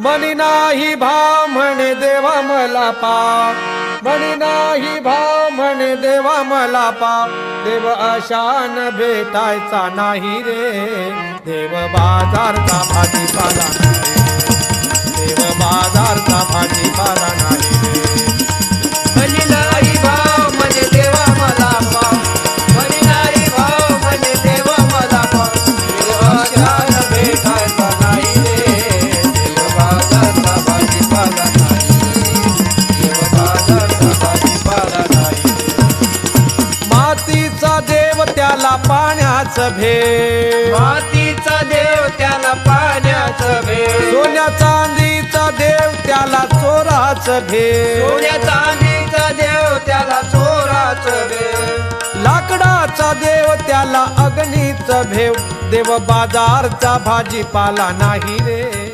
मनी नाही भाव म्हणे देवा मला पाव, मनी नाही भाव म्हणे देवा मला पाव, देव अशान भेटायचा नाही रे, देव बाजारचा भाजीपाला नाही, देव बाजारचा भाजीपाला नाही रे. मनी नाही भाव म्हणे देवा मला पाव, मनी नाही भाव म्हणे देवा मला पाव, देव अशान भेटायचा नाही रे, देव बाजारचा भाजीपाला नाही, देव बाजारचा भाजीपाला नाही. मातीचा देव त्याला पाण्याचं भेव, मातीचा देव त्याला पाण्याचं भेव, सोन्या चांदीचा देव त्याला चोराचं भेव, सोन्या चांदीचा देव त्याला चोराचं भेव, लाकडाचा देव त्याला अग्नीचं भेव, देव बाजारचा भाजीपाला नाही रे.